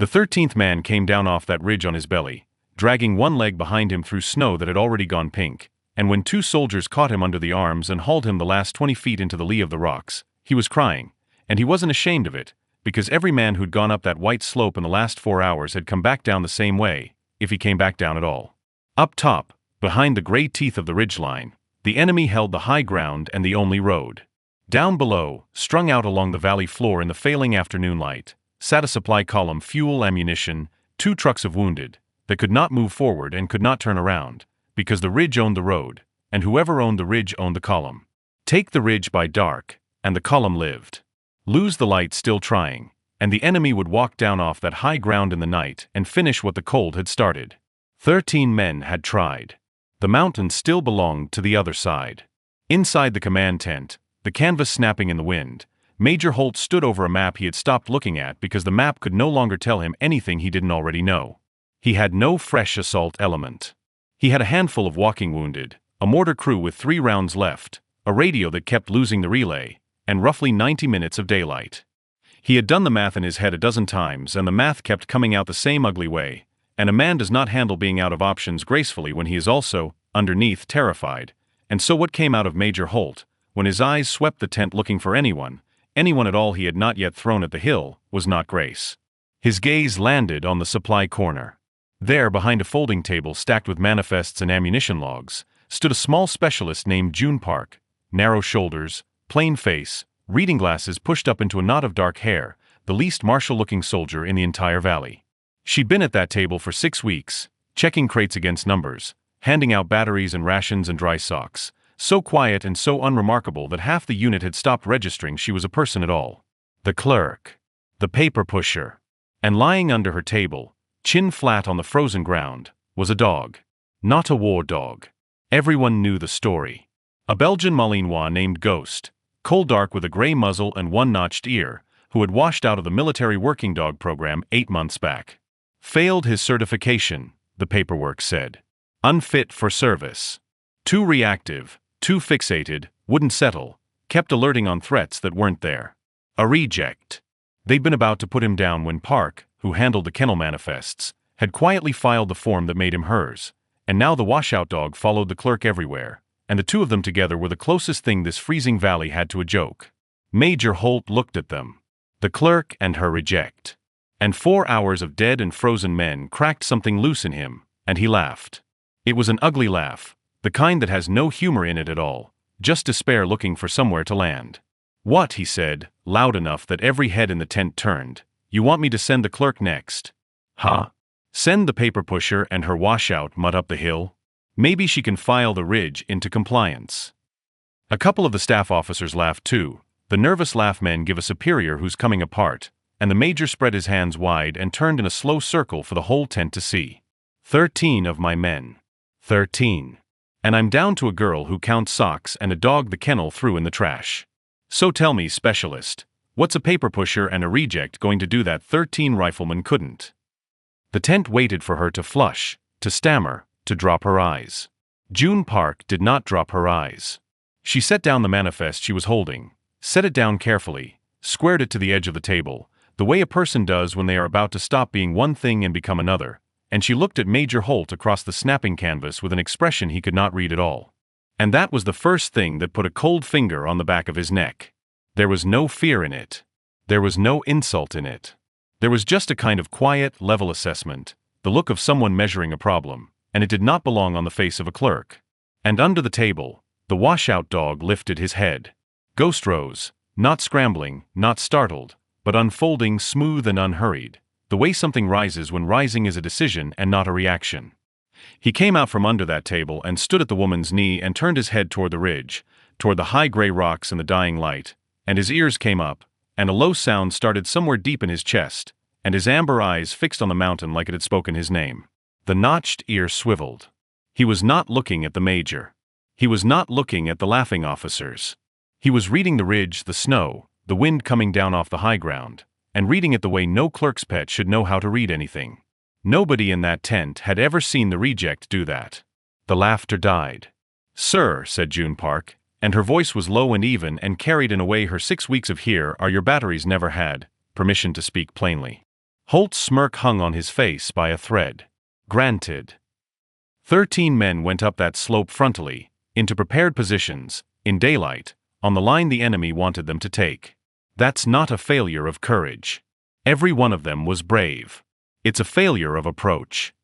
The 13th man came down off that ridge on his belly, dragging one leg behind him through snow that had already gone pink, and when 2 soldiers caught him under the arms and hauled him the last 20 feet into the lee of the rocks, he was crying, and he wasn't ashamed of it, because every man who'd gone up that white slope in the last 4 hours had come back down the same way, if he came back down at all. Up top, behind the gray teeth of the ridgeline, the enemy held the high ground and the only road. Down below, strung out along the valley floor in the failing afternoon light, sat a supply column, fuel, ammunition, 2 trucks of wounded, that could not move forward and could not turn around, because the ridge owned the road, and whoever owned the ridge owned the column. Take the ridge by dark, and the column lived. Lose the light still trying, and the enemy would walk down off that high ground in the night and finish what the cold had started. 13 men had tried. The mountain still belonged to the other side. Inside the command tent, the canvas snapping in the wind, Major Holt stood over a map he had stopped looking at because the map could no longer tell him anything he didn't already know. He had no fresh assault element. He had a handful of walking wounded, a mortar crew with 3 rounds left, a radio that kept losing the relay, and roughly 90 minutes of daylight. He had done the math in his head a dozen times, and the math kept coming out the same ugly way, and a man does not handle being out of options gracefully when he is also, underneath, terrified. And so what came out of Major Holt, when his eyes swept the tent looking for anyone at all he had not yet thrown at the hill, was not grace. His gaze landed on the supply corner. There, behind a folding table stacked with manifests and ammunition logs, stood a small specialist named June Park, narrow shoulders, plain face, reading glasses pushed up into a knot of dark hair, the least martial-looking soldier in the entire valley. She'd been at that table for 6 weeks, checking crates against numbers, handing out batteries and rations and dry socks, so quiet and so unremarkable that half the unit had stopped registering she was a person at all. The clerk. The paper pusher. And lying under her table, chin flat on the frozen ground, was a dog. Not a war dog. Everyone knew the story. A Belgian Malinois named Ghost, coal dark with a gray muzzle and one notched ear, who had washed out of the military working dog program 8 months back. Failed his certification, the paperwork said. Unfit for service. Too reactive, too fixated, wouldn't settle, kept alerting on threats that weren't there. A reject. They'd been about to put him down when Park, who handled the kennel manifests, had quietly filed the form that made him hers, and now the washout dog followed the clerk everywhere, and the 2 of them together were the closest thing this freezing valley had to a joke. Major Holt looked at them. The clerk and her reject. And 4 hours of dead and frozen men cracked something loose in him, and he laughed. It was an ugly laugh, the kind that has no humor in it at all, just despair looking for somewhere to land. What, he said, loud enough that every head in the tent turned. You want me to send the clerk next? Huh? Send the paper pusher and her washout mutt up the hill? Maybe she can file the ridge into compliance. A couple of the staff officers laughed too, the nervous laugh men give a superior who's coming apart, and the major spread his hands wide and turned in a slow circle for the whole tent to see. 13 of my men. 13. And I'm down to a girl who counts socks and a dog the kennel threw in the trash. So tell me, specialist, what's a paper pusher and a reject going to do that 13 riflemen couldn't? The tent waited for her to flush, to stammer, to drop her eyes. June Park did not drop her eyes. She set down the manifest she was holding, set it down carefully, squared it to the edge of the table, the way a person does when they are about to stop being one thing and become another, and she looked at Major Holt across the snapping canvas with an expression he could not read at all. And that was the first thing that put a cold finger on the back of his neck. There was no fear in it. There was no insult in it. There was just a kind of quiet, level assessment, the look of someone measuring a problem, and it did not belong on the face of a clerk. And under the table, the washout dog lifted his head. Ghost rose, not scrambling, not startled, but unfolding smooth and unhurried, the way something rises when rising is a decision and not a reaction. He came out from under that table and stood at the woman's knee and turned his head toward the ridge, toward the high gray rocks and the dying light, and his ears came up, and a low sound started somewhere deep in his chest, and his amber eyes fixed on the mountain like it had spoken his name. The notched ear swiveled. He was not looking at the major. He was not looking at the laughing officers. He was reading the ridge, the snow, the wind coming down off the high ground, and reading it the way no clerk's pet should know how to read anything. Nobody in that tent had ever seen the reject do that. The laughter died. "Sir," said June Park, and her voice was low and even and carried in a way her 6 weeks of "here are your batteries" never had, permission to speak plainly. Holt's smirk hung on his face by a thread. Granted. 13 men went up that slope frontally, into prepared positions, in daylight, on the line the enemy wanted them to take. That's not a failure of courage. Every one of them was brave. It's a failure of approach.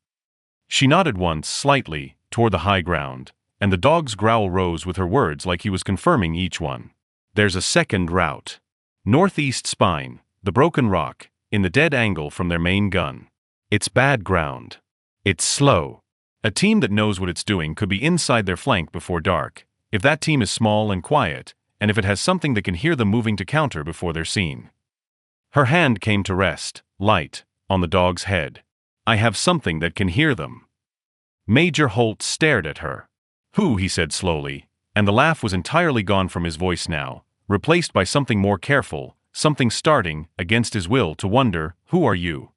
She nodded once, slightly, toward the high ground, and the dog's growl rose with her words like he was confirming each one. There's a second route. Northeast spine, the broken rock, in the dead angle from their main gun. It's bad ground. It's slow. A team that knows what it's doing could be inside their flank before dark, if that team is small and quiet, and if it has something that can hear them moving to counter before they're seen. Her hand came to rest, light, on the dog's head. I have something that can hear them. Major Holt stared at her. Who, he said slowly, and the laugh was entirely gone from his voice now, replaced by something more careful, something starting, against his will, to wonder, who are you?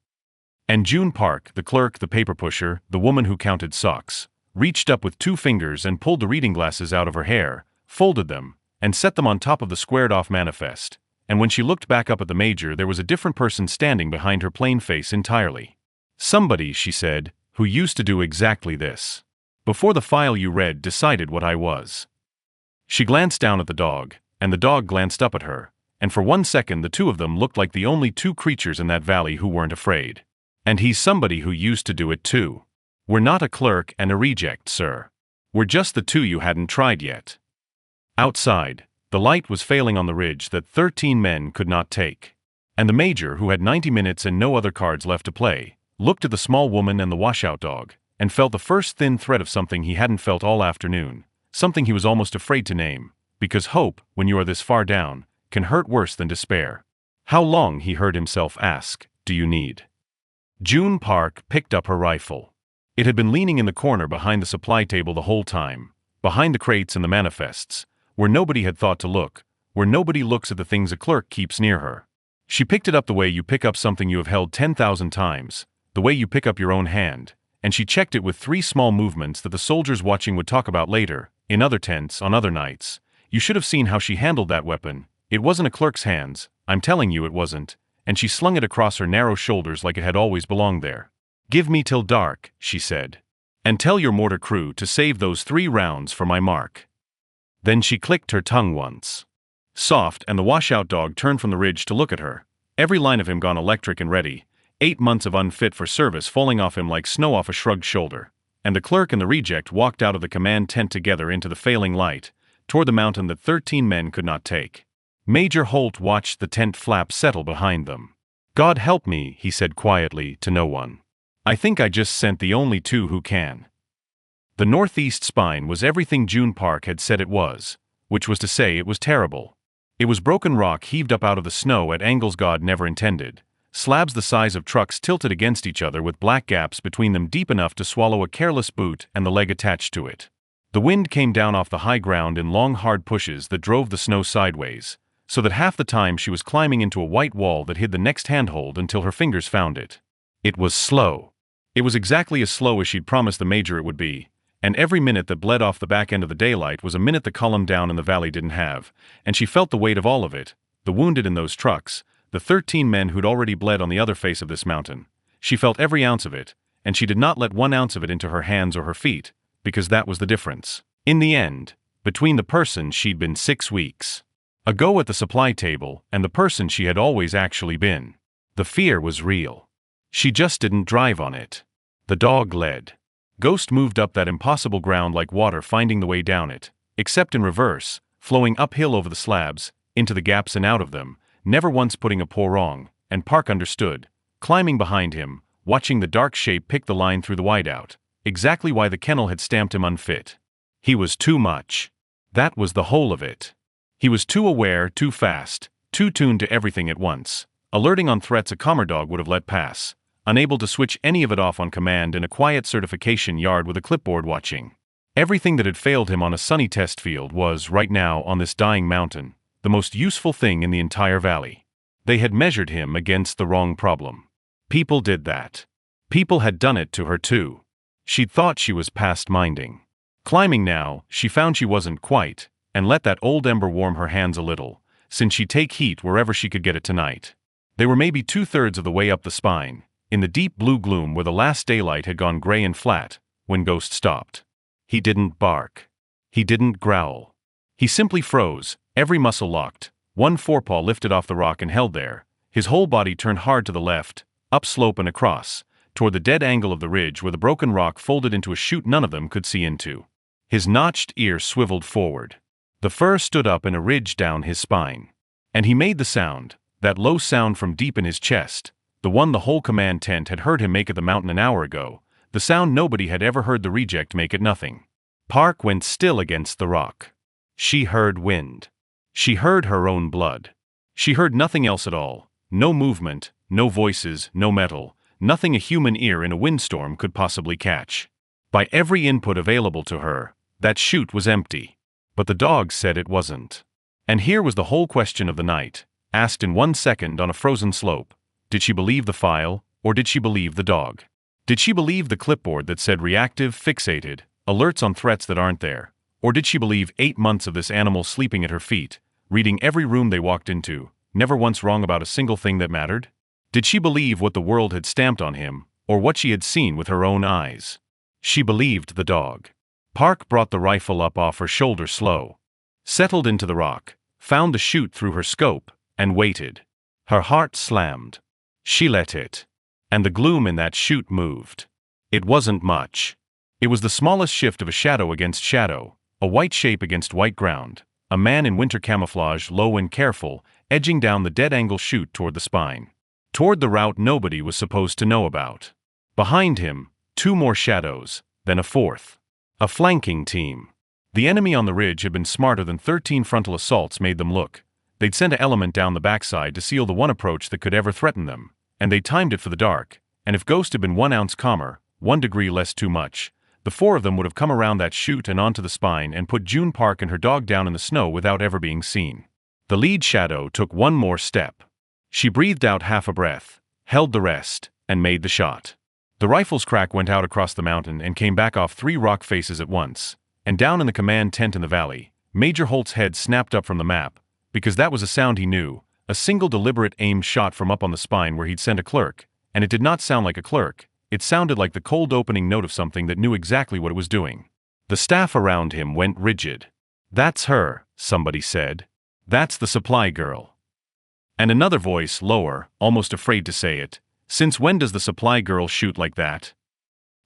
And June Park, the clerk, the paper pusher, the woman who counted socks, reached up with 2 fingers and pulled the reading glasses out of her hair, folded them, and set them on top of the squared-off manifest. And when she looked back up at the major, there was a different person standing behind her plain face entirely. Somebody, she said, who used to do exactly this. Before the file you read decided what I was. She glanced down at the dog, and the dog glanced up at her, and for 1 second the two of them looked like the only 2 creatures in that valley who weren't afraid. And he's somebody who used to do it too. We're not a clerk and a reject, sir. We're just the 2 you hadn't tried yet. Outside, the light was failing on the ridge that 13 men could not take. And the major, who had 90 minutes and no other cards left to play, looked at the small woman and the washout dog, and felt the first thin thread of something he hadn't felt all afternoon, something he was almost afraid to name, because hope, when you are this far down, can hurt worse than despair. How long, he heard himself ask, do you need? June Park picked up her rifle. It had been leaning in the corner behind the supply table the whole time, behind the crates and the manifests, where nobody had thought to look, where nobody looks at the things a clerk keeps near her. She picked it up the way you pick up something you have held 10,000 times, the way you pick up your own hand, and she checked it with 3 small movements that the soldiers watching would talk about later, in other tents, on other nights. You should have seen how she handled that weapon. It wasn't a clerk's hands, I'm telling you it wasn't, and she slung it across her narrow shoulders like it had always belonged there. Give me till dark, she said. And tell your mortar crew to save those 3 rounds for my mark. Then she clicked her tongue once. Soft, and the washout dog turned from the ridge to look at her, every line of him gone electric and ready, 8 months of unfit for service falling off him like snow off a shrugged shoulder. And the clerk and the reject walked out of the command tent together into the failing light, toward the mountain that 13 men could not take. Major Holt watched the tent flap settle behind them. God help me, he said quietly, to no one. I think I just sent the only 2 who can. The northeast spine was everything June Park had said it was, which was to say it was terrible. It was broken rock heaved up out of the snow at angles God never intended, slabs the size of trucks tilted against each other with black gaps between them deep enough to swallow a careless boot and the leg attached to it. The wind came down off the high ground in long hard pushes that drove the snow sideways, so that half the time she was climbing into a white wall that hid the next handhold until her fingers found it. It was slow. It was exactly as slow as she'd promised the major it would be, and every minute that bled off the back end of the daylight was a minute the column down in the valley didn't have, and she felt the weight of all of it, the wounded in those trucks, the 13 men who'd already bled on the other face of this mountain. She felt every ounce of it, and she did not let 1 ounce of it into her hands or her feet, because that was the difference, in the end, between the person she'd been 6 weeks ago at the supply table and the person she had always actually been. The fear was real. She just didn't drive on it. The dog led. Ghost moved up that impossible ground like water finding the way down it, except in reverse, flowing uphill over the slabs, into the gaps and out of them, never once putting a paw wrong, and Park understood, climbing behind him, watching the dark shape pick the line through the whiteout, exactly why the kennel had stamped him unfit. He was too much. That was the whole of it. He was too aware, too fast, too tuned to everything at once, alerting on threats a calmer dog would have let pass, unable to switch any of it off on command in a quiet certification yard with a clipboard watching. Everything that had failed him on a sunny test field was, right now, on this dying mountain, the most useful thing in the entire valley. They had measured him against the wrong problem. People did that. People had done it to her too. She'd thought she was past minding. Climbing now, she found she wasn't quite, and let that old ember warm her hands a little, since she'd take heat wherever she could get it tonight. They were maybe 2/3 of the way up the spine, in the deep blue gloom where the last daylight had gone gray and flat, when Ghost stopped. He didn't bark. He didn't growl. He simply froze, every muscle locked, one forepaw lifted off the rock and held there, his whole body turned hard to the left, upslope and across, toward the dead angle of the ridge where the broken rock folded into a chute none of them could see into. His notched ear swiveled forward. The fur stood up in a ridge down his spine. And he made the sound, that low sound from deep in his chest, the one the whole command tent had heard him make at the mountain an hour ago, the sound nobody had ever heard the reject make at nothing. Park went still against the rock. She heard wind. She heard her own blood. She heard nothing else at all, no movement, no voices, no metal, nothing a human ear in a windstorm could possibly catch. By every input available to her, that chute was empty. But the dog said it wasn't. And here was the whole question of the night, asked in 1 second on a frozen slope. Did she believe the file, or did she believe the dog? Did she believe the clipboard that said reactive, fixated, alerts on threats that aren't there? Or did she believe 8 months of this animal sleeping at her feet, reading every room they walked into, never once wrong about a single thing that mattered? Did she believe what the world had stamped on him, or what she had seen with her own eyes? She believed the dog. Park brought the rifle up off her shoulder slow, settled into the rock, found the chute through her scope, and waited. Her heart slammed. She let it. And the gloom in that chute moved. It wasn't much. It was the smallest shift of a shadow against shadow, a white shape against white ground, a man in winter camouflage, low and careful, edging down the dead-angle chute toward the spine. Toward the route nobody was supposed to know about. Behind him, 2 more shadows, then a 4th. A flanking team. The enemy on the ridge had been smarter than 13 frontal assaults made them look. They'd sent an element down the backside to seal the one approach that could ever threaten them, and they timed it for the dark, and if Ghost had been 1 ounce calmer, 1 degree less too much, the 4 of them would have come around that chute and onto the spine and put June Park and her dog down in the snow without ever being seen. The lead shadow took 1 more step. She breathed out half a breath, held the rest, and made the shot. The rifle's crack went out across the mountain and came back off 3 rock faces at once, and down in the command tent in the valley, Major Holt's head snapped up from the map, because that was a sound he knew, a single deliberate aimed shot from up on the spine where he'd sent a clerk, and it did not sound like a clerk, it sounded like the cold opening note of something that knew exactly what it was doing. The staff around him went rigid. "That's her," somebody said. "That's the supply girl." And another voice, lower, almost afraid to say it, "Since when does the supply girl shoot like that?"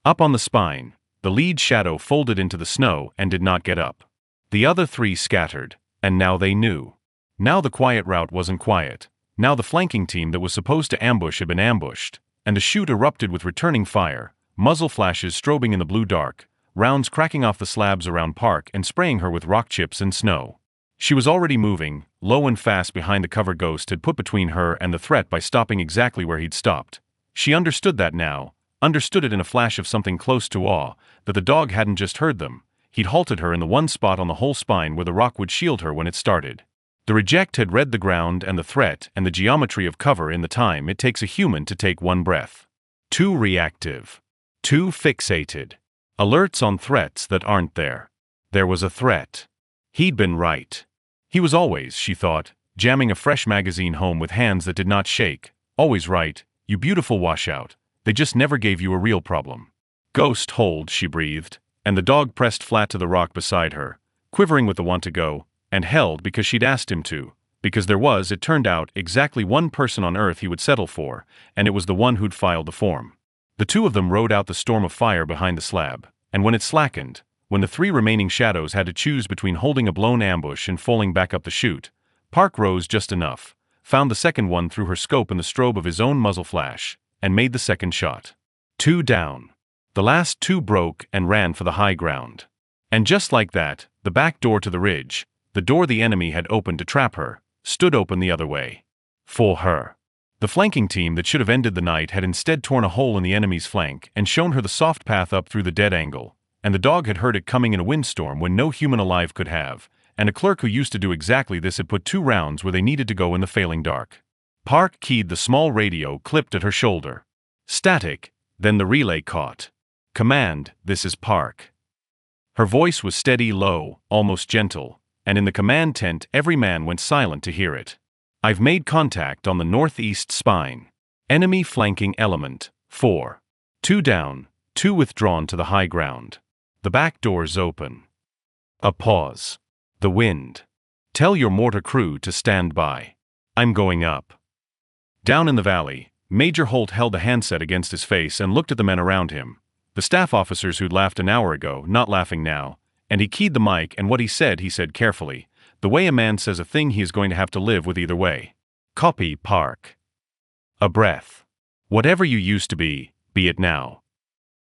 Up on the spine, the lead shadow folded into the snow and did not get up. The other 3 scattered, and now they knew. Now the quiet route wasn't quiet. Now the flanking team that was supposed to ambush had been ambushed, and the chute erupted with returning fire, muzzle flashes strobing in the blue dark, rounds cracking off the slabs around Park and spraying her with rock chips and snow. She was already moving, low and fast behind the cover Ghost had put between her and the threat by stopping exactly where he'd stopped. She understood that now, understood it in a flash of something close to awe, that the dog hadn't just heard them, he'd halted her in the one spot on the whole spine where the rock would shield her when it started. The reject had read the ground and the threat and the geometry of cover in the time it takes a human to take 1 breath. 2 reactive. 2 fixated. Alerts on threats that aren't there. There was a threat. He'd been right. He was always, she thought, jamming a fresh magazine home with hands that did not shake, always right, you beautiful washout, they just never gave you a real problem. Ghost hold, she breathed, and the dog pressed flat to the rock beside her, quivering with the want to go, and held because she'd asked him to, because there was, it turned out, exactly 1 person on Earth he would settle for, and it was the one who'd filed the form. The 2 of them rode out the storm of fire behind the slab, and when it slackened, when the 3 remaining shadows had to choose between holding a blown ambush and falling back up the chute, Park rose just enough, found the second one through her scope in the strobe of his own muzzle flash, and made the second shot. 2 down. The last 2 broke and ran for the high ground. And just like that, the back door to the ridge, the door the enemy had opened to trap her, stood open the other way. For her. The flanking team that should have ended the night had instead torn a hole in the enemy's flank and shown her the soft path up through the dead angle, and the dog had heard it coming in a windstorm when no human alive could have, and a clerk who used to do exactly this had put 2 rounds where they needed to go in the failing dark. Park keyed the small radio clipped at her shoulder. Static, then the relay caught. Command, this is Park. Her voice was steady, low, almost gentle, and in the command tent every man went silent to hear it. I've made contact on the northeast spine. Enemy flanking element, 4. 2 down, 2 withdrawn to the high ground. The back door's open. A pause. The wind. Tell your mortar crew to stand by. I'm going up. Down in the valley, Major Holt held the handset against his face and looked at the men around him. The staff officers who'd laughed an hour ago, not laughing now, and he keyed the mic, and what he said carefully, the way a man says a thing he is going to have to live with either way. Copy, Park. A breath. Whatever you used to be it now.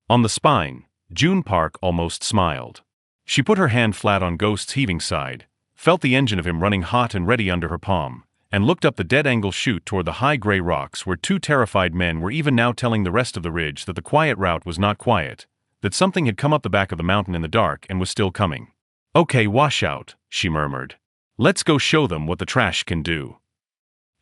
On the spine, June Park almost smiled. She put her hand flat on Ghost's heaving side, felt the engine of him running hot and ready under her palm, and looked up the dead-angle chute toward the high gray rocks where 2 terrified men were even now telling the rest of the ridge that the quiet route was not quiet, that something had come up the back of the mountain in the dark and was still coming. Okay, Washout, she murmured. Let's go show them what the trash can do.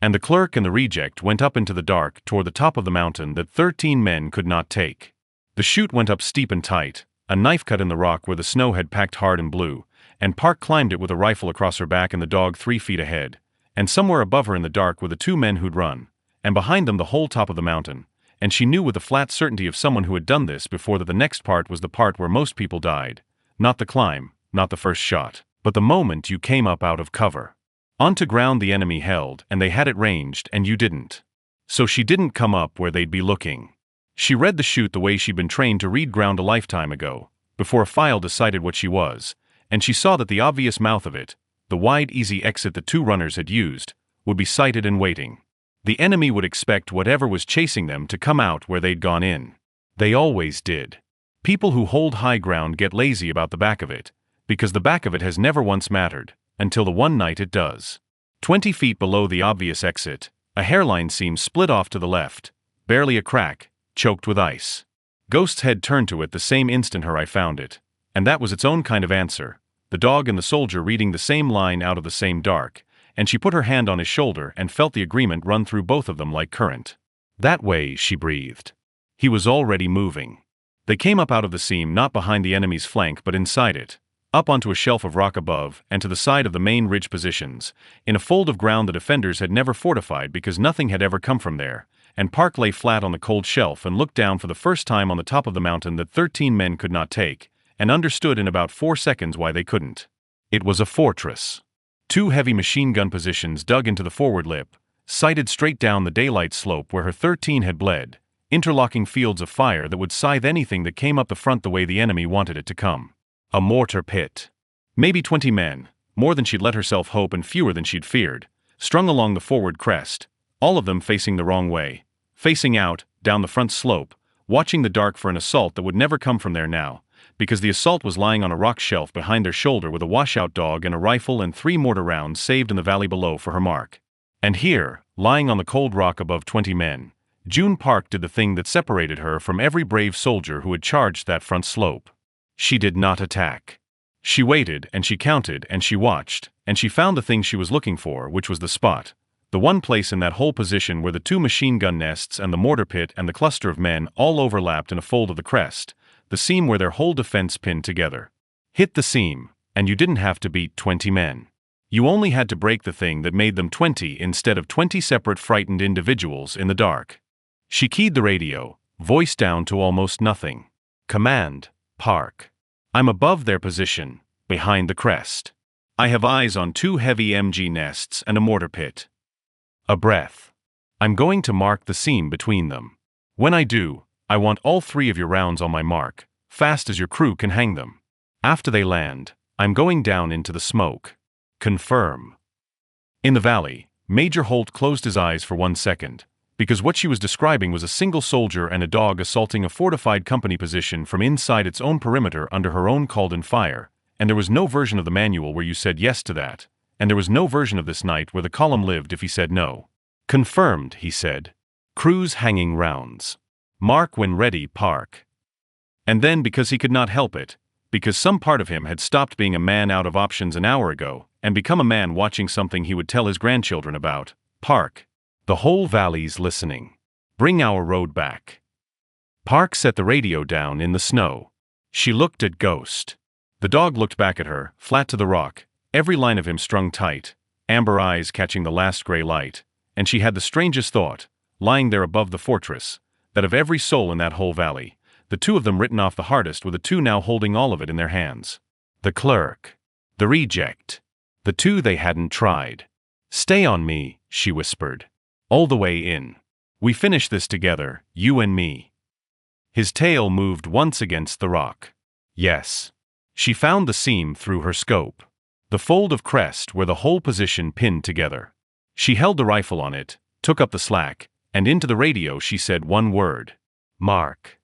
And the clerk and the reject went up into the dark toward the top of the mountain that 13 men could not take. The chute went up steep and tight, a knife cut in the rock where the snow had packed hard and blue, and Park climbed it with a rifle across her back and the dog 3 feet ahead, and somewhere above her in the dark were the 2 men who'd run, and behind them the whole top of the mountain, and she knew with the flat certainty of someone who had done this before that the next part was the part where most people died. Not the climb, not the first shot, but the moment you came up out of cover. Onto ground the enemy held, and they had it ranged, and you didn't. So she didn't come up where they'd be looking. She read the chute the way she'd been trained to read ground a lifetime ago, before a file decided what she was, and she saw that the obvious mouth of it, the wide easy exit the 2 runners had used, would be sighted and waiting. The enemy would expect whatever was chasing them to come out where they'd gone in. They always did. People who hold high ground get lazy about the back of it, because the back of it has never once mattered, until the one night it does. 20 feet below the obvious exit, a hairline seam split off to the left, barely a crack, choked with ice. Ghost's head turned to it the same instant I found it, and that was its own kind of answer, the dog and the soldier reading the same line out of the same dark, and she put her hand on his shoulder and felt the agreement run through both of them like current. That way, she breathed. He was already moving. They came up out of the seam not behind the enemy's flank but inside it, up onto a shelf of rock above and to the side of the main ridge positions, in a fold of ground the defenders had never fortified because nothing had ever come from there, and Park lay flat on the cold shelf and looked down for the first time on the top of the mountain that 13 men could not take, and understood in about 4 seconds why they couldn't. It was a fortress. 2 heavy machine gun positions dug into the forward lip, sighted straight down the daylight slope where her 13 had bled, interlocking fields of fire that would scythe anything that came up the front the way the enemy wanted it to come. A mortar pit. Maybe 20 men, more than she'd let herself hope and fewer than she'd feared, strung along the forward crest, all of them facing the wrong way, facing out, down the front slope, watching the dark for an assault that would never come from there now, because the assault was lying on a rock shelf behind their shoulder with a washout dog and a rifle and 3 mortar rounds saved in the valley below for her mark. And here, lying on the cold rock above 20 men, June Park did the thing that separated her from every brave soldier who had charged that front slope. She did not attack. She waited, and she counted, and she watched, and she found the thing she was looking for, which was the spot, the one place in that whole position where the 2 machine gun nests and the mortar pit and the cluster of men all overlapped in a fold of the crest, the seam where their whole defense pinned together. Hit the seam, and you didn't have to beat 20 men. You only had to break the thing that made them 20 instead of 20 separate frightened individuals in the dark. She keyed the radio, voice down to almost nothing. Command, Park. I'm above their position, behind the crest. I have eyes on 2 heavy MG nests and a mortar pit. A breath. I'm going to mark the seam between them. When I do, I want all 3 of your rounds on my mark, fast as your crew can hang them. After they land, I'm going down into the smoke. Confirm. In the valley, Major Holt closed his eyes for 1 second, because what she was describing was a single soldier and a dog assaulting a fortified company position from inside its own perimeter under her own called-in fire, and there was no version of the manual where you said yes to that, and there was no version of this night where the column lived if he said no. Confirmed, he said. Crews hanging rounds. Mark when ready, Park. And then, because he could not help it, because some part of him had stopped being a man out of options an hour ago and become a man watching something he would tell his grandchildren about, Park. The whole valley's listening. Bring our road back. Park set the radio down in the snow. She looked at Ghost. The dog looked back at her, flat to the rock, every line of him strung tight, amber eyes catching the last gray light, and she had the strangest thought, lying there above the fortress, that of every soul in that whole valley, the two of them written off the hardest were the two now holding all of it in their hands. The clerk. The reject. The two they hadn't tried. "Stay on me," she whispered. "All the way in. We finish this together, you and me." His tail moved once against the rock. Yes. She found the seam through her scope. The fold of crest where the whole position pinned together. She held the rifle on it, took up the slack, and into the radio she said one word. "Mark."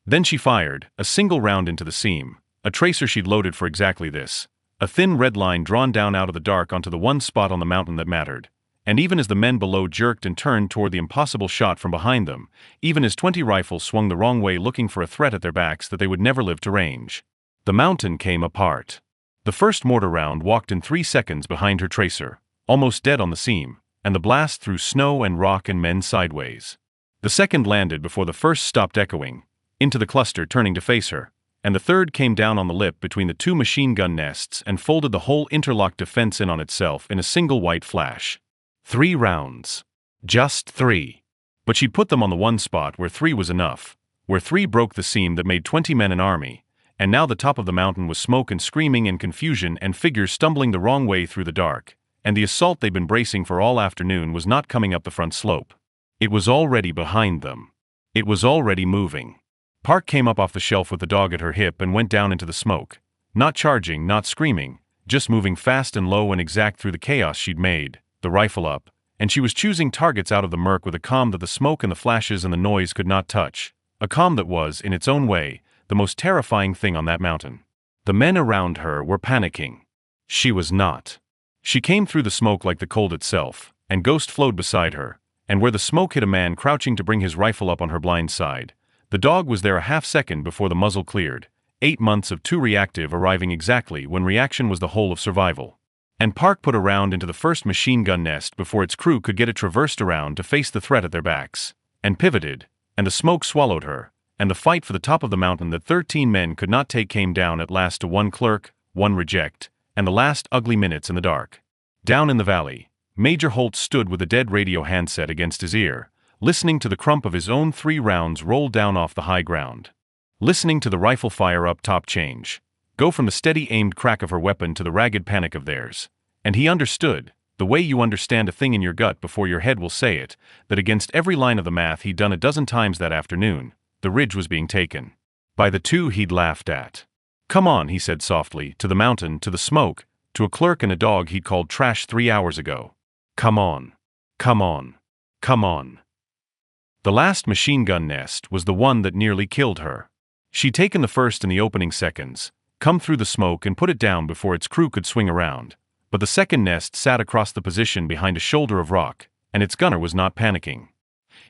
Then she fired, a single round into the seam, a tracer she'd loaded for exactly this, a thin red line drawn down out of the dark onto the one spot on the mountain that mattered. And even as the men below jerked and turned toward the impossible shot from behind them, even as 20 rifles swung the wrong way looking for a threat at their backs that they would never live to range, the mountain came apart. The first mortar round walked in 3 seconds behind her tracer, almost dead on the seam, and the blast threw snow and rock and men sideways. The second landed before the first stopped echoing, into the cluster turning to face her, and the third came down on the lip between the two machine gun nests and folded the whole interlocked defense in on itself in a single white flash. 3 rounds. Just 3. But she'd put them on the one spot where 3 was enough, where 3 broke the seam that made 20 men an army, and now the top of the mountain was smoke and screaming and confusion and figures stumbling the wrong way through the dark, and the assault they'd been bracing for all afternoon was not coming up the front slope. It was already behind them. It was already moving. Park came up off the shelf with the dog at her hip and went down into the smoke, not charging, not screaming, just moving fast and low and exact through the chaos she'd made, the rifle up, and she was choosing targets out of the murk with a calm that the smoke and the flashes and the noise could not touch, a calm that was, in its own way, the most terrifying thing on that mountain. The men around her were panicking. She was not. She came through the smoke like the cold itself, and Ghost flowed beside her, and where the smoke hit a man crouching to bring his rifle up on her blind side, the dog was there a half-second before the muzzle cleared, 8 months of too reactive arriving exactly when reaction was the whole of survival. And Park put a round into the first machine gun nest before its crew could get it traversed around to face the threat at their backs, and pivoted, and the smoke swallowed her, and the fight for the top of the mountain that 13 men could not take came down at last to 1 clerk, 1 reject, and the last ugly minutes in the dark. Down in the valley, Major Holt stood with a dead radio handset against his ear, listening to the crump of his own 3 rounds roll down off the high ground. Listening to the rifle fire up top change, go from the steady aimed crack of her weapon to the ragged panic of theirs. And he understood, the way you understand a thing in your gut before your head will say it, that against every line of the math he'd done a dozen times that afternoon, the ridge was being taken. By the two he'd laughed at. "Come on," he said softly, to the mountain, to the smoke, to a clerk and a dog he'd called trash 3 hours ago. "Come on. Come on. Come on." The last machine gun nest was the one that nearly killed her. She'd taken the first in the opening seconds, come through the smoke and put it down before its crew could swing around, but the second nest sat across the position behind a shoulder of rock, and its gunner was not panicking.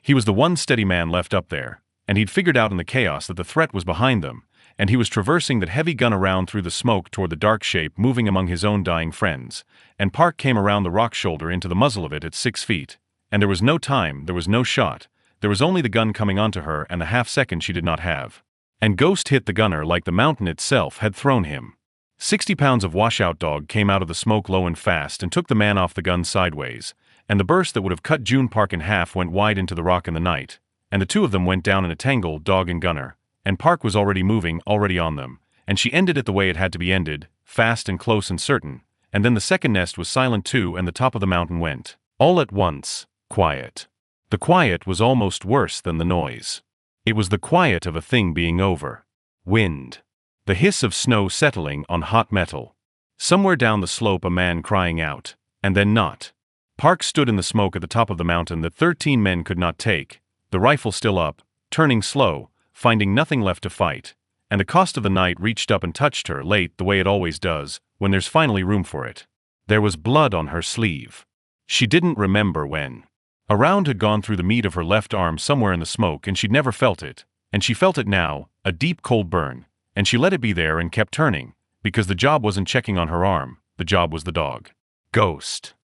He was the one steady man left up there, and he'd figured out in the chaos that the threat was behind them, and he was traversing that heavy gun around through the smoke toward the dark shape moving among his own dying friends, and Park came around the rock shoulder into the muzzle of it at 6 feet, and there was no time, there was no shot, there was only the gun coming onto her and the half-second she did not have. And Ghost hit the gunner like the mountain itself had thrown him. 60 pounds of Washout dog came out of the smoke low and fast and took the man off the gun sideways, and the burst that would have cut June Park in half went wide into the rock in the night, and the two of them went down in a tangle, dog and gunner, and Park was already moving, already on them, and she ended it the way it had to be ended, fast and close and certain, and then the second nest was silent too and the top of the mountain went, all at once, quiet. The quiet was almost worse than the noise. It was the quiet of a thing being over. Wind. The hiss of snow settling on hot metal. Somewhere down the slope a man crying out, and then not. Park stood in the smoke at the top of the mountain that 13 men could not take, the rifle still up, turning slow, finding nothing left to fight, and the cost of the night reached up and touched her late the way it always does, when there's finally room for it. There was blood on her sleeve. She didn't remember when. A round had gone through the meat of her left arm somewhere in the smoke and she'd never felt it, and she felt it now, a deep cold burn, and she let it be there and kept turning, because the job wasn't checking on her arm, the job was the dog. Ghost.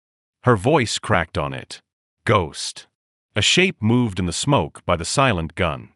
Her voice cracked on it. Ghost. A shape moved in the smoke by the silent gun.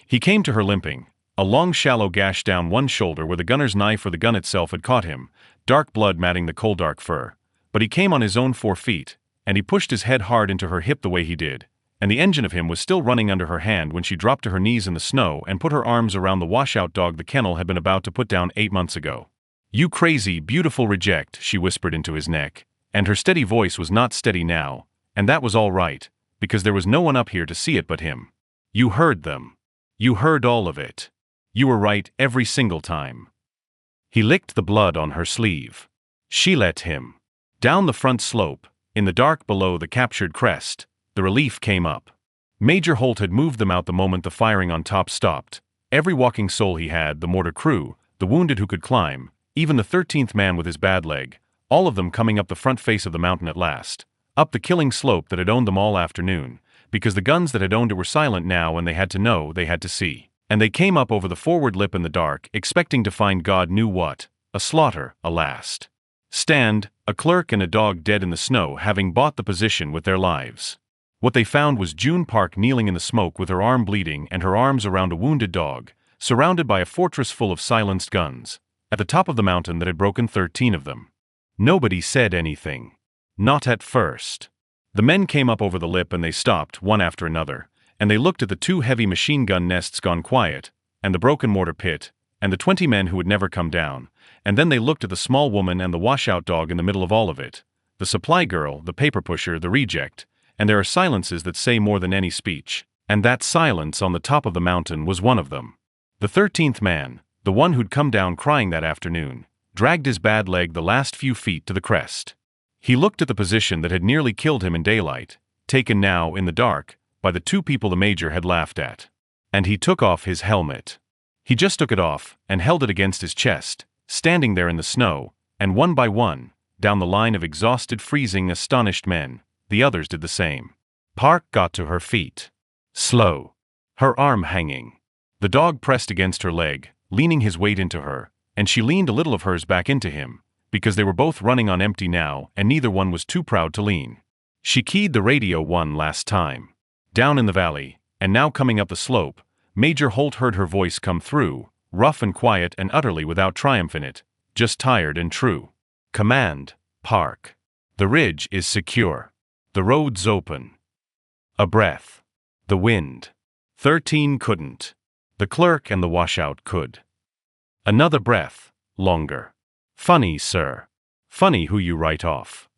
He came to her limping, a long shallow gash down one shoulder where the gunner's knife or the gun itself had caught him, dark blood matting the coal dark fur, But he came on his own 4 feet, and he pushed his head hard into her hip the way he did, and the engine of him was still running under her hand when she dropped to her knees in the snow and put her arms around the washout dog the kennel had been about to put down 8 months ago. "You crazy, beautiful reject," she whispered into his neck, and her steady voice was not steady now, and that was all right, because there was no one up here to see it but him. "You heard them. You heard all of it. You were right every single time." He licked the blood on her sleeve. She let him. Down the front slope, in the dark below the captured crest, the relief came up. Major Holt had moved them out the moment the firing on top stopped. Every walking soul he had, the mortar crew, the wounded who could climb, even the 13th man with his bad leg, all of them coming up the front face of the mountain at last, up the killing slope that had owned them all afternoon, because the guns that had owned it were silent now and they had to know, they had to see. And they came up over the forward lip in the dark, expecting to find God knew what, a slaughter, a last stand, a clerk and a dog dead in the snow having bought the position with their lives. What they found was June Park kneeling in the smoke with her arm bleeding and her arms around a wounded dog, surrounded by a fortress full of silenced guns, at the top of the mountain that had broken 13 of them. Nobody said anything. Not at first. The men came up over the lip and they stopped, one after another, and they looked at the 2 heavy machine gun nests gone quiet, and the broken mortar pit, and the 20 men who would never come down, and then they looked at the small woman and the washout dog in the middle of all of it, the supply girl, the paper pusher, the reject, and there are silences that say more than any speech, and that silence on the top of the mountain was one of them. The 13th man, the one who'd come down crying that afternoon, dragged his bad leg the last few feet to the crest. He looked at the position that had nearly killed him in daylight, taken now in the dark, by the 2 people the major had laughed at. And he took off his helmet. He just took it off and held it against his chest, standing there in the snow, and one by one, down the line of exhausted, freezing, astonished men, the others did the same. Park got to her feet. Slow. Her arm hanging. The dog pressed against her leg, leaning his weight into her, and she leaned a little of hers back into him, because they were both running on empty now and neither one was too proud to lean. She keyed the radio one last time. Down in the valley, and now coming up the slope, Major Holt heard her voice come through, rough and quiet and utterly without triumph in it, just tired and true. "Command, Park. The ridge is secure. The road's open." A breath. The wind. 13 couldn't. The clerk and the washout could. Another breath, longer. "Funny, sir. Funny who you write off."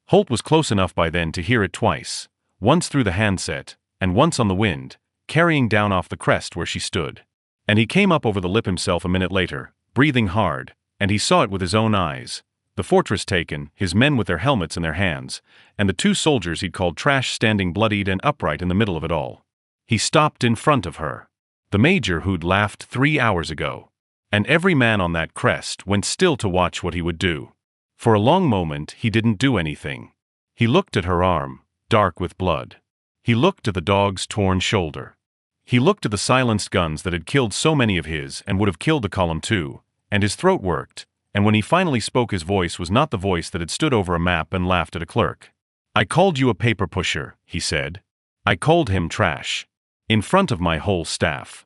Holt was close enough by then to hear it twice, once through the handset, and once on the wind, carrying down off the crest where she stood. And he came up over the lip himself a minute later, breathing hard, and he saw it with his own eyes. The fortress taken, his men with their helmets in their hands, and the 2 soldiers he'd called trash standing bloodied and upright in the middle of it all. He stopped in front of her. The major who'd laughed 3 hours ago. And every man on that crest went still to watch what he would do. For a long moment he didn't do anything. He looked at her arm, dark with blood. He looked at the dog's torn shoulder. He looked at the silenced guns that had killed so many of his and would have killed the column too, and his throat worked, and when he finally spoke his voice was not the voice that had stood over a map and laughed at a clerk. "I called you a paper pusher," he said. "I called him trash. In front of my whole staff."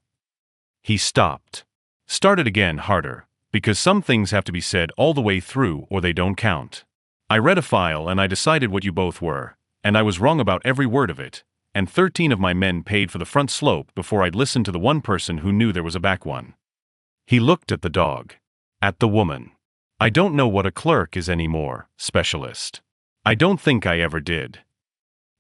He stopped. Started again harder, because some things have to be said all the way through or they don't count. "I read a file and I decided what you both were, and I was wrong about every word of it, and 13 of my men paid for the front slope before I'd listened to the one person who knew there was a back one." He looked at the dog. At the woman. "I don't know what a clerk is anymore, specialist. I don't think I ever did."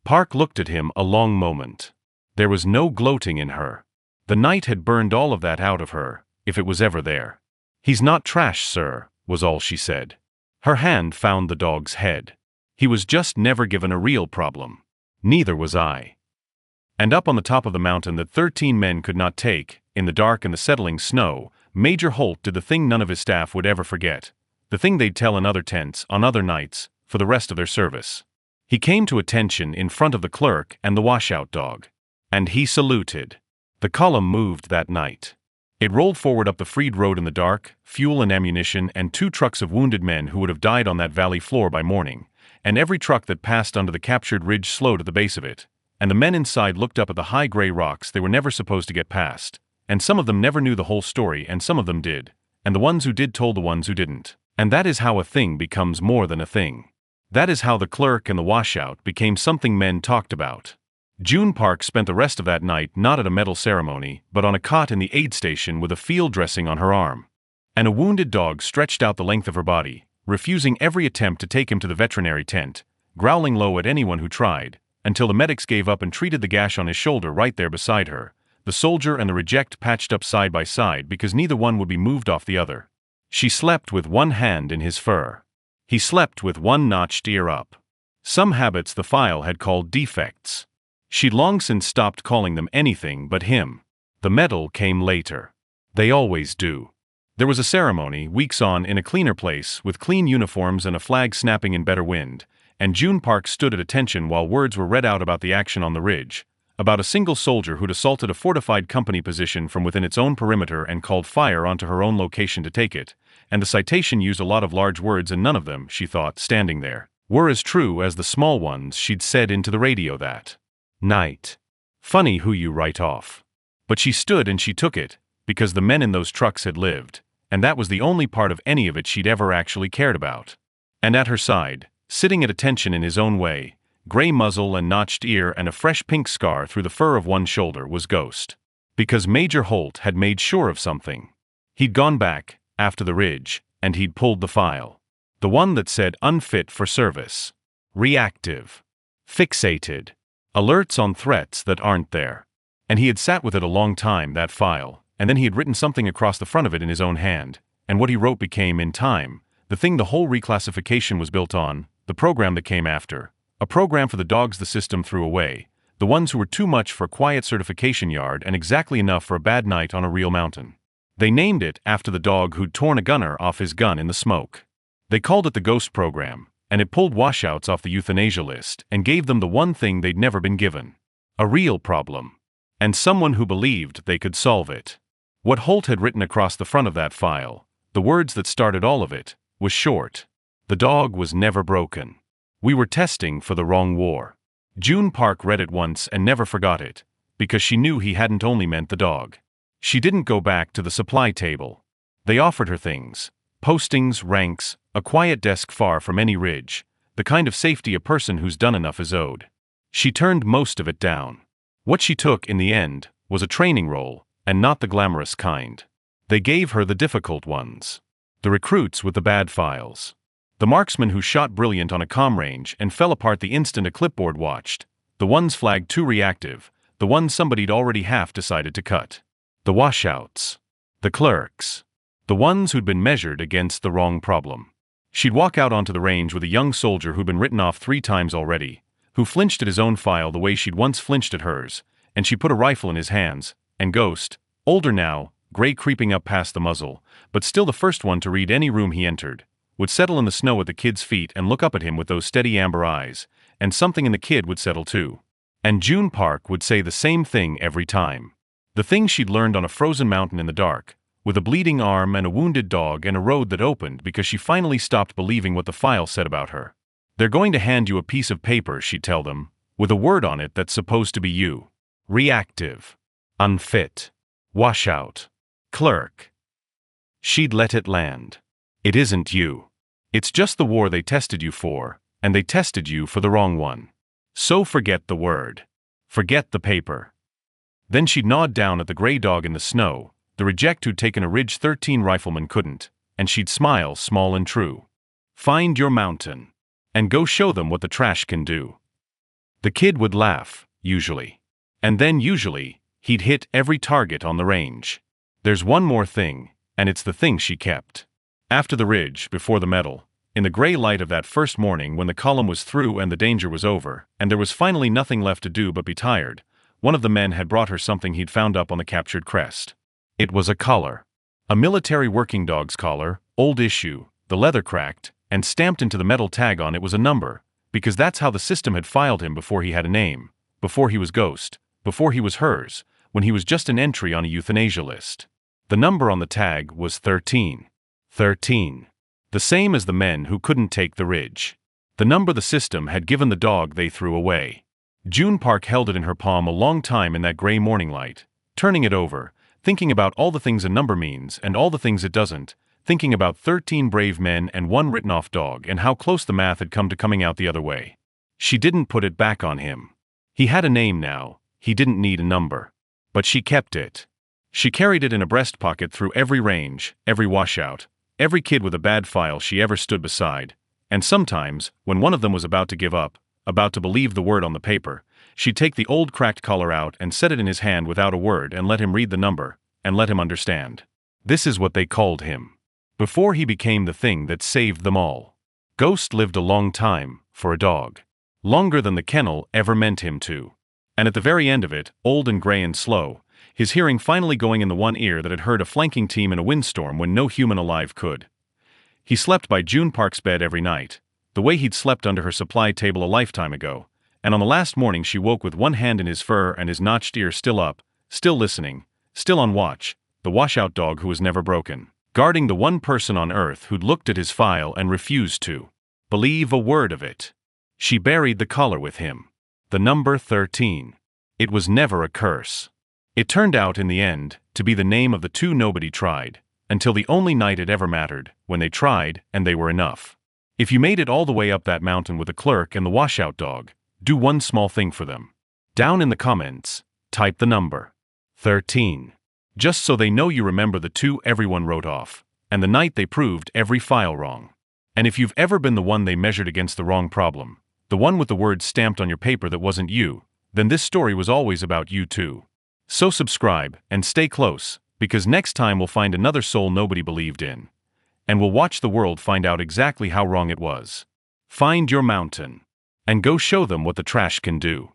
Park looked at him a long moment. There was no gloating in her. The night had burned all of that out of her, if it was ever there. "He's not trash, sir," was all she said. Her hand found the dog's head. "He was just never given a real problem. Neither was I." And up on the top of the mountain that 13 men could not take, in the dark and the settling snow, Major Holt did the thing none of his staff would ever forget, the thing they'd tell in other tents, on other nights, for the rest of their service. He came to attention in front of the clerk and the washout dog. And he saluted. The column moved that night. It rolled forward up the freed road in the dark, fuel and ammunition and 2 trucks of wounded men who would have died on that valley floor by morning, and every truck that passed under the captured ridge slowed at the base of it, and the men inside looked up at the high gray rocks they were never supposed to get past, and some of them never knew the whole story and some of them did, and the ones who did told the ones who didn't. And that is how a thing becomes more than a thing. That is how the Clerk and the Washout became something men talked about. June Park spent the rest of that night not at a medal ceremony, but on a cot in the aid station with a field dressing on her arm. And a wounded dog stretched out the length of her body, refusing every attempt to take him to the veterinary tent, growling low at anyone who tried, until the medics gave up and treated the gash on his shoulder right there beside her, the soldier and the reject patched up side by side because neither one would be moved off the other. She slept with one hand in his fur. He slept with one notched ear up. Some habits the file had called defects. She'd long since stopped calling them anything but him. The medal came later. They always do. There was a ceremony, weeks on, in a cleaner place, with clean uniforms and a flag snapping in better wind, and June Park stood at attention while words were read out about the action on the ridge, about a single soldier who'd assaulted a fortified company position from within its own perimeter and called fire onto her own location to take it, and the citation used a lot of large words and none of them, she thought, standing there, were as true as the small ones she'd said into the radio that night. Funny who you write off. But she stood and she took it, because the men in those trucks had lived, and that was the only part of any of it she'd ever actually cared about. And at her side, sitting at attention in his own way, gray muzzle and notched ear and a fresh pink scar through the fur of one shoulder, was Ghost. Because Major Holt had made sure of something. He'd gone back, after the ridge, and he'd pulled the file. The one that said unfit for service. Reactive. Fixated. Alerts on threats that aren't there. And he had sat with it a long time, that file, and then he had written something across the front of it in his own hand, and what he wrote became, in time, the thing the whole reclassification was built on, the program that came after, a program for the dogs the system threw away, the ones who were too much for a quiet certification yard and exactly enough for a bad night on a real mountain. They named it after the dog who'd torn a gunner off his gun in the smoke. They called it the Ghost Program, and it pulled washouts off the euthanasia list and gave them the one thing they'd never been given. A real problem. And someone who believed they could solve it. What Holt had written across the front of that file, the words that started all of it, was short. The dog was never broken. We were testing for the wrong war. June Park read it once and never forgot it, because she knew he hadn't only meant the dog. She didn't go back to the supply table. They offered her things. Postings, ranks, a quiet desk far from any ridge, the kind of safety a person who's done enough is owed. She turned most of it down. What she took, in the end, was a training role, and not the glamorous kind. They gave her the difficult ones. The recruits with the bad files. The marksman who shot brilliant on a comm range and fell apart the instant a clipboard watched. The ones flagged too reactive. The ones somebody'd already half decided to cut. The washouts. The clerks. The ones who'd been measured against the wrong problem. She'd walk out onto the range with a young soldier who'd been written off 3 times already, who flinched at his own file the way she'd once flinched at hers, and she put a rifle in his hands, and Ghost, older now, gray creeping up past the muzzle, but still the first one to read any room he entered, would settle in the snow at the kid's feet and look up at him with those steady amber eyes, and something in the kid would settle too. And June Park would say the same thing every time. The thing she'd learned on a frozen mountain in the dark, with a bleeding arm and a wounded dog and a road that opened because she finally stopped believing what the file said about her. They're going to hand you a piece of paper, she'd tell them, with a word on it that's supposed to be you. Reactive. Unfit. Washout. Clerk. She'd let it land. It isn't you. It's just the war they tested you for, and they tested you for the wrong one. So forget the word. Forget the paper. Then she'd nod down at the gray dog in the snow, the reject who'd taken a Ridge 13 rifleman couldn't, and she'd smile small and true. Find your mountain. And go show them what the trash can do. The kid would laugh, usually. And then usually, he'd hit every target on the range. There's one more thing, and it's the thing she kept. After the ridge, before the medal, in the gray light of that first morning when the column was through and the danger was over, and there was finally nothing left to do but be tired, one of the men had brought her something he'd found up on the captured crest. It was a collar. A military working dog's collar, old issue, the leather cracked, and stamped into the metal tag on it was a number, because that's how the system had filed him before he had a name, before he was Ghost, before he was hers, when he was just an entry on a euthanasia list. The number on the tag was 13. 13. The same as the men who couldn't take the ridge. The number the system had given the dog they threw away. June Park held it in her palm a long time in that gray morning light, turning it over, thinking about all the things a number means and all the things it doesn't, thinking about 13 brave men and one written-off dog and how close the math had come to coming out the other way. She didn't put it back on him. He had a name now, he didn't need a number. But she kept it. She carried it in a breast pocket through every range, every washout, every kid with a bad file she ever stood beside, and sometimes, when one of them was about to give up, about to believe the word on the paper, she'd take the old cracked collar out and set it in his hand without a word and let him read the number, and let him understand. This is what they called him. Before he became the thing that saved them all. Ghost lived a long time, for a dog. Longer than the kennel ever meant him to. And at the very end of it, old and gray and slow, his hearing finally going in the one ear that had heard a flanking team in a windstorm when no human alive could. He slept by June Park's bed every night, the way he'd slept under her supply table a lifetime ago, and on the last morning she woke with one hand in his fur and his notched ear still up, still listening, still on watch, the washout dog who was never broken, guarding the one person on earth who'd looked at his file and refused to believe a word of it. She buried the collar with him. The number 13. It was never a curse. It turned out, in the end, to be the name of the two nobody tried, until the only night it ever mattered, when they tried and they were enough. If you made it all the way up that mountain with the clerk and the washout dog, do one small thing for them. Down in the comments, type the number 13. Just so they know you remember the two everyone wrote off, and the night they proved every file wrong. And if you've ever been the one they measured against the wrong problem, the one with the words stamped on your paper that wasn't you, then this story was always about you too. So subscribe and stay close, because next time we'll find another soul nobody believed in. And we'll watch the world find out exactly how wrong it was. Find your mountain. And go show them what the trash can do.